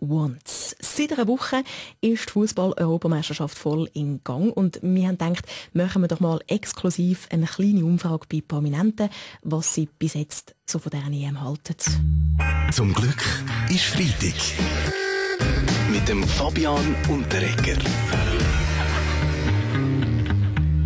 Once. Seit einer Woche ist die Fußball-Europameisterschaft voll in Gang und wir haben gedacht, machen wir doch mal exklusiv eine kleine Umfrage bei Prominenten, was sie bis jetzt so von dieser EM halten. Zum Glück ist Freitag. Mit dem Fabian Unterreger.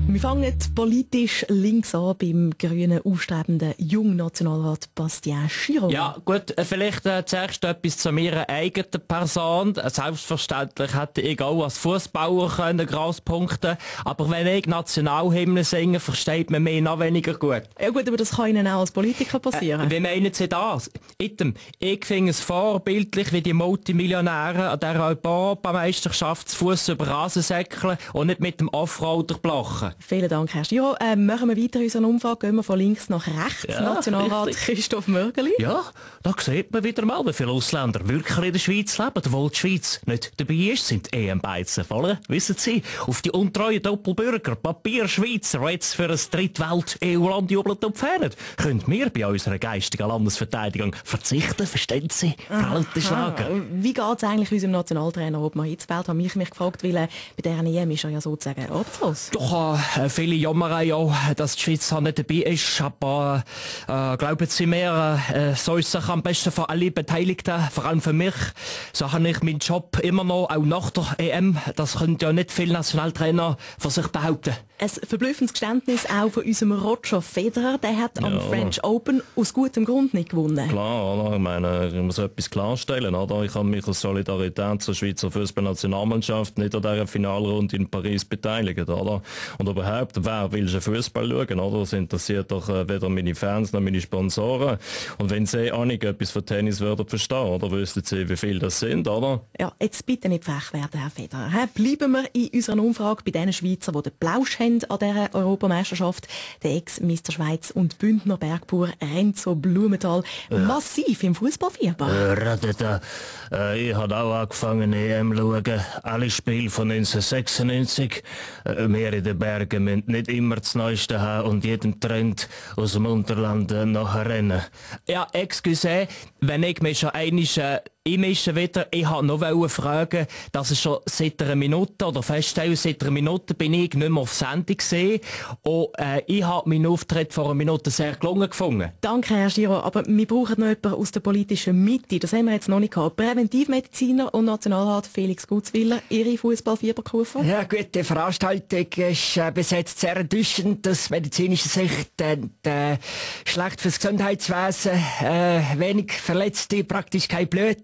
Wir fangen politisch links an beim grünen, aufstrebenden Jungnationalrat Bastien Chiraud. Ja, gut, vielleicht zuerst etwas zu meiner eigenen Person. Selbstverständlich hätte ich auch als Fußballer Gras punkten, aber wenn ich Nationalhymne singe, versteht man mich noch weniger gut. Ja gut, aber das kann Ihnen auch als Politiker passieren. Wie meinen Sie das? Ich finde es vorbildlich, wie die Multimillionäre an dieser Europameisterschaft zu Fuss über Rasen säckeln und nicht mit dem Offroader blochen. Vielen Dank, Herr Giro. Machen wir weiter in unserer Umfrage. Gehen wir von links nach rechts. Ja, Nationalrat richtig. Christoph Mörgeli. Ja, da sieht man wieder mal, wie viele Ausländer wirklich in der Schweiz leben. Obwohl die Schweiz nicht dabei ist, sind die EM-Beizen voll. Wissen Sie, auf die untreuen Doppelbürger, Papierschweizer, die jetzt für ein Drittwelt-EU-Land jubeln und fährt, können wir bei unserer geistigen Landesverteidigung verzichten, verstehen Sie? Verhalten schlagen. Wie geht es eigentlich unserem Nationaltrainer Ottmar Hitzfeld? Habe ich mich gefragt, weil bei dieser EM ist er ja sozusagen abgeschlossen. Doch, viele jammern ja, dass die Schweiz nicht dabei ist, aber glauben Sie mir, so ist es am besten für alle Beteiligten, vor allem für mich. So habe ich meinen Job immer noch, auch nach der EM. Das können ja nicht viele Nationaltrainer von sich behaupten. Ein verblüffendes Geständnis auch von unserem Roger Federer. Der hat am French Open aus gutem Grund nicht gewonnen. Klar, oder? Ich meine, ich muss etwas klarstellen, oder? Ich habe mich aus Solidarität zur Schweizer Fußballnationalmannschaft nicht an dieser Finalrunde in Paris beteiligt, oder? Und überhaupt, wer will schon Fußball schauen, oder? Das interessiert doch weder meine Fans noch meine Sponsoren. Und wenn sie auch nicht etwas von Tennis würden verstehen, oder? Wüssten sie, wie viele das sind, oder? Ja, jetzt bitte nicht frech werden, Herr Federer. Bleiben wir in unserer Umfrage bei den Schweizer, die den Plausch haben an dieser Europameisterschaft. Der Ex-Mister Schweiz und Bündner Bergbauer Renzo Blumenthal massiv im Fußballfieber. Ich habe auch angefangen, EM zu schauen. Alle Spiele von 1996. Wir in den Bergen müssen nicht immer das Neueste haben und jedem Trend aus dem Unterland nachrennen. Ja, excuse, wenn ich mich schon einmal einmischen wieder. Ich wollte noch fragen, dass es schon seit einer Minute oder feststellen, seit einer Minute bin ich nicht mehr auf Sendung gesehen. Und ich habe meinen Auftritt vor einer Minute sehr gelungen gefunden. Danke, Herr Giro, aber wir brauchen noch jemanden aus der politischen Mitte. Das haben wir jetzt noch nicht gehabt. Präventivmediziner und Nationalrat Felix Gutzwiller, Ihre Fußballfieberkurve? Ja gut, die Veranstaltung ist bis jetzt sehr enttäuschend aus medizinischer Sicht. Schlecht fürs Gesundheitswesen, wenig Verletzte, praktisch kein Blut.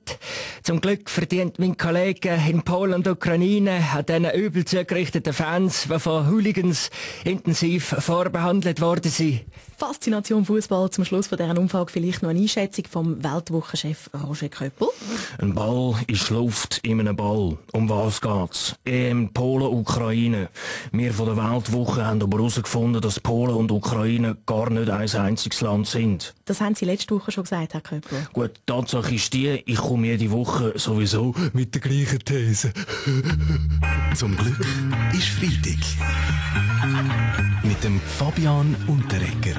Zum Glück verdient mein Kollege in Polen und Ukraine an diesen übel zugerichteten Fans, die von Hooligans intensiv vorbehandelt worden sind. Faszination Fußball. Zum Schluss von dieser Umfrage vielleicht noch eine Einschätzung vom Weltwochenchef Roger Köppel. Ein Ball ist Luft in einem Ball. Um was geht's? EM Polen, Ukraine. Wir von der Weltwoche haben aber herausgefunden, dass Polen und Ukraine gar nicht ein einziges Land sind. Das haben Sie letzte Woche schon gesagt, Herr Köppel. Gut, die Tatsache ist die, ich komme jede Woche sowieso mit der gleichen These. Zum Glück ist Freitag. Mit dem Fabian Unterreger.